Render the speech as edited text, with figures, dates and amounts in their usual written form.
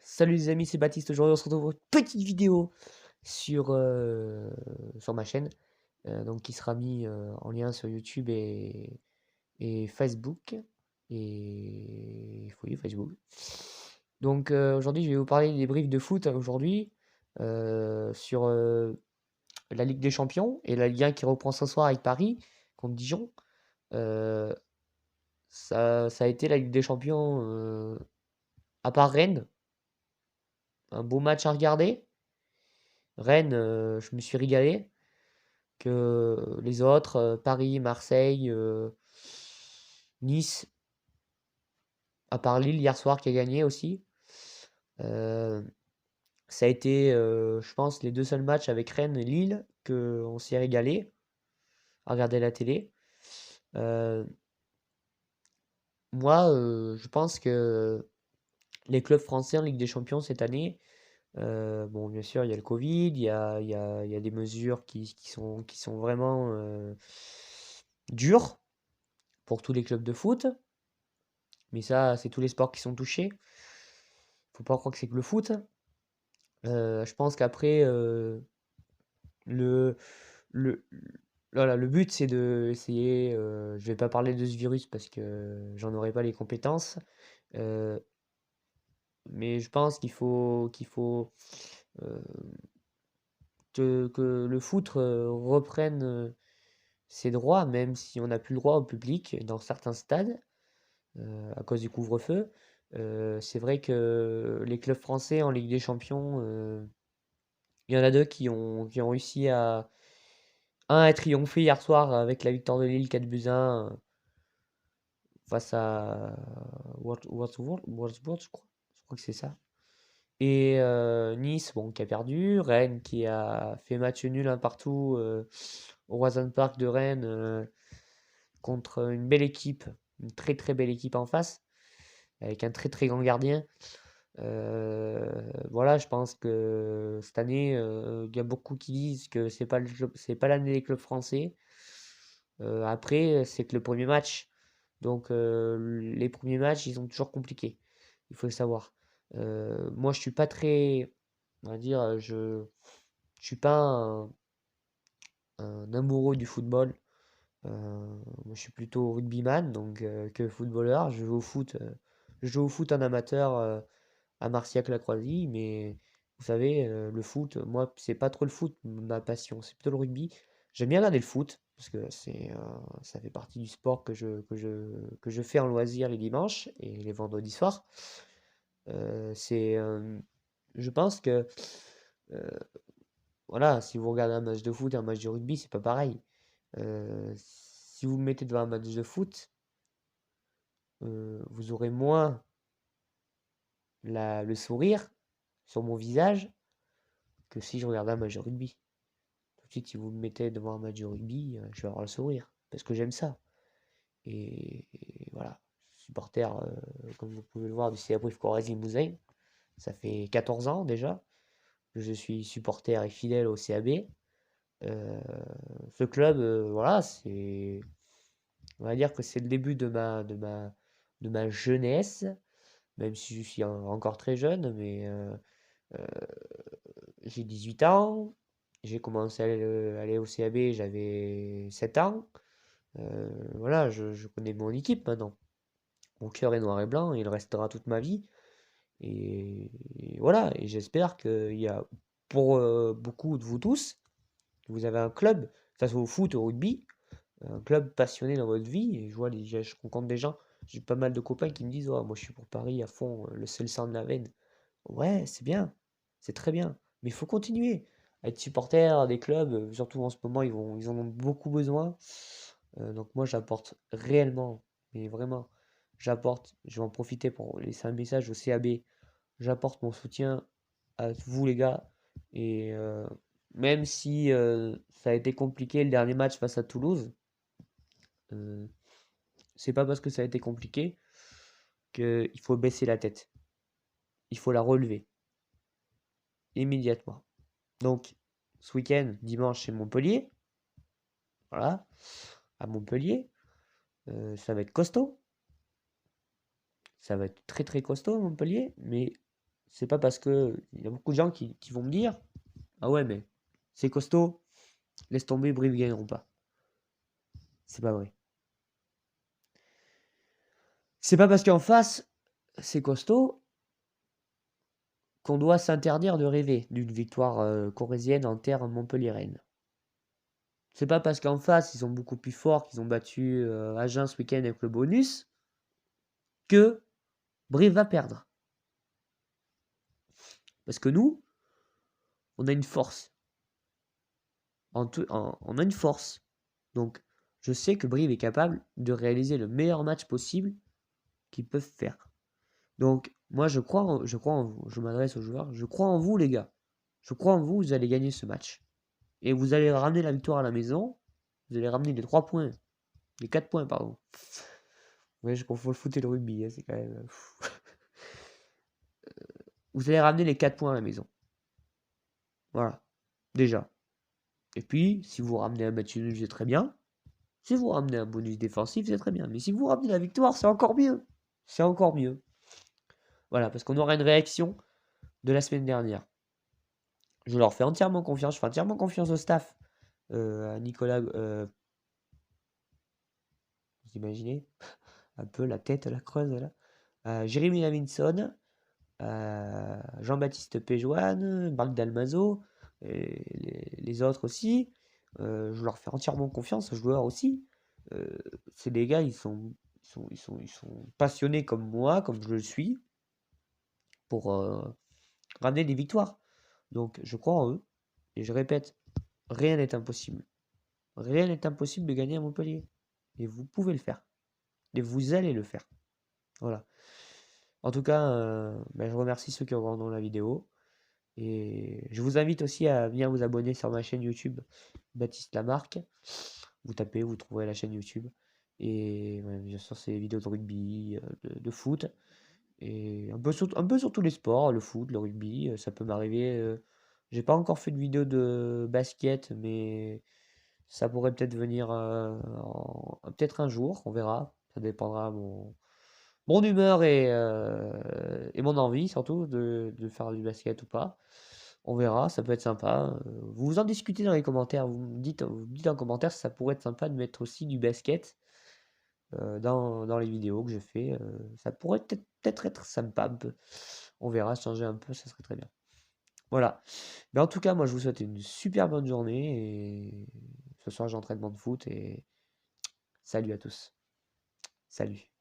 Salut les amis, c'est Baptiste. Aujourd'hui, on se retrouve pour une petite vidéo sur, sur ma chaîne, donc qui sera mis en lien sur YouTube et Facebook. Et oui, Facebook. Donc aujourd'hui, je vais vous parler des briefs de foot aujourd'hui sur la Ligue des Champions et la Ligue 1 qui reprend ce soir avec Paris contre Dijon. Euh, ça a été la Ligue des Champions à part Rennes, un beau match à regarder. Rennes, je me suis régalé. Que les autres, Paris, Marseille, Nice, à part Lille hier soir qui a gagné aussi. Euh, Ça a été, je pense, les deux seuls matchs avec Rennes et Lille que on s'est régalé à regarder la télé. Euh, Moi, je pense que les clubs français en Ligue des Champions cette année, bon, bien sûr, il y a le Covid, il y a des mesures qui sont vraiment dures pour tous les clubs de foot. Mais ça, c'est tous les sports qui sont touchés. Faut pas croire que c'est que le foot. Je pense qu'après, le, le, voilà, le but, c'est de essayer. Je vais pas parler de ce virus parce que j'en aurai pas les compétences. euh, mais je pense qu'il faut euh, que le foot reprenne ses droits, même si on n'a plus le droit au public dans certains stades. À cause du couvre-feu. C'est vrai que les clubs français en Ligue des Champions, il y en a deux qui ont réussi à, un, à triompher hier soir avec la victoire de Lille 4 buts 1 face à Wolfsburg, je crois. Je crois que c'est ça. Et Nice, bon, qui a perdu. Rennes qui a fait match nul un partout au Roison Park de Rennes contre une belle équipe, une très très belle équipe en face, avec un très très grand gardien. Voilà, je pense que cette année, il y a beaucoup qui disent que c'est pas l'année des clubs français. Après, c'est que le premier match. Donc, les premiers matchs, ils sont toujours compliqués. Il faut le savoir. Moi, je suis pas très, on va dire, je suis pas un amoureux du football. Moi, je suis plutôt rugbyman, donc que footballeur. Je joue au foot en amateur à Marciac-la-Croisie, mais vous savez, le foot, moi, c'est pas trop le foot, ma passion, c'est plutôt le rugby. J'aime bien regarder le foot, parce que ça fait partie du sport que je fais en loisir les dimanches et les vendredis soirs. C'est, je pense que, euh, voilà, si vous regardez un match de foot et un match de rugby, c'est pas pareil. Si vous me mettez devant un match de foot, vous aurez moins le sourire sur mon visage que si je regardais un match de rugby. Tout de suite, si vous me mettez devant un match de rugby, je vais avoir le sourire, parce que j'aime ça. Et voilà, je suis supporter, comme vous pouvez le voir, du CA Brive Corrèze Limousin. Ça fait 14 ans déjà que je suis supporter et fidèle au CAB. Euh, Ce club, voilà, on va dire que c'est le début de ma jeunesse, même si je suis encore très jeune, mais euh, j'ai 18 ans. J'ai commencé à aller au CAB, j'avais 7 ans. Voilà, je connais mon équipe maintenant. Mon cœur est noir et blanc, et il restera toute ma vie. Et voilà, et j'espère qu'il y a pour beaucoup de vous tous, vous avez un club, que ce soit au foot ou au rugby, un club passionné dans votre vie. Et je rencontre des gens, j'ai pas mal de copains qui me disent, oh, moi je suis pour Paris à fond, le seul sang de la veine. Ouais, c'est bien, c'est très bien, mais il faut continuer à être supporter des clubs, surtout en ce moment, ils en ont beaucoup besoin. Donc moi, j'apporte réellement, mais vraiment, je vais en profiter pour laisser un message au CAB, j'apporte mon soutien à vous les gars, et même si ça a été compliqué le dernier match face à Toulouse, euh, c'est pas parce que ça a été compliqué qu'il faut baisser la tête, il faut la relever immédiatement. Donc, ce week-end, dimanche, c'est Montpellier. Voilà, à Montpellier. Ça va être costaud. Ça va être très très costaud, Montpellier. Mais c'est pas parce que il y a beaucoup de gens qui vont me dire, ah ouais, mais c'est costaud, laisse tomber, Brive gagneront pas. C'est pas vrai. C'est pas parce qu'en face, c'est costaud qu'on doit s'interdire de rêver d'une victoire corrézienne en terre montpelliéraine. C'est pas parce qu'en face, ils sont beaucoup plus forts, qu'ils ont battu Agen ce week-end avec le bonus, que Brive va perdre. Parce que nous, on a une force. On a une force. Donc, je sais que Brive est capable de réaliser le meilleur match possible qu'ils peuvent faire. Donc, moi, je crois en vous. Je m'adresse aux joueurs. Je crois en vous, les gars. Je crois en vous, vous allez gagner ce match. Et vous allez ramener la victoire à la maison. Vous allez ramener les 3 points. Les 4 points, pardon. Ouais, je confonds le foot et le rugby, hein, c'est quand même. Vous allez ramener les 4 points à la maison. Voilà. Déjà. Et puis, si vous ramenez un match nul, c'est très bien. Si vous ramenez un bonus défensif, c'est très bien. Mais si vous ramenez la victoire, c'est encore mieux. C'est encore mieux. Voilà, parce qu'on aura une réaction de la semaine dernière. Je leur fais entièrement confiance. Je fais entièrement confiance au staff. À Nicolas. Vous imaginez un peu la tête, la creuse là. Jérémy Lavinson. Jean-Baptiste Péjoine, Marc Dalmazo, et les autres aussi. Je leur fais entièrement confiance, aux joueurs aussi. Euh, c'est des gars, ils sont passionnés comme moi, comme je le suis, pour ramener des victoires. Donc je crois en eux. Et je répète, rien n'est impossible. Rien n'est impossible de gagner à Montpellier. Et vous pouvez le faire. Et vous allez le faire. Voilà. En tout cas, je remercie ceux qui ont regardé la vidéo. Et je vous invite aussi à venir vous abonner sur ma chaîne YouTube Baptiste Lamarque. Vous tapez, vous trouverez la chaîne YouTube. Et ouais, bien sûr, c'est des vidéos de rugby, de foot. Et un peu sur tous les sports, le foot, le rugby, ça peut m'arriver. J'ai pas encore fait de vidéo de basket, mais ça pourrait peut-être venir peut-être un jour, on verra. Ça dépendra de mon humeur et mon envie surtout de faire du basket ou pas. On verra, ça peut être sympa. Vous en discutez dans les commentaires. Vous me dites en commentaire si ça pourrait être sympa de mettre aussi du basket dans les vidéos que je fais. Ça pourrait peut-être être sympa un peu. On verra, changer un peu, ça serait très bien. Voilà. Mais en tout cas, moi je vous souhaite une super bonne journée. Et ce soir j'ai entraînement de foot et salut à tous. Salut.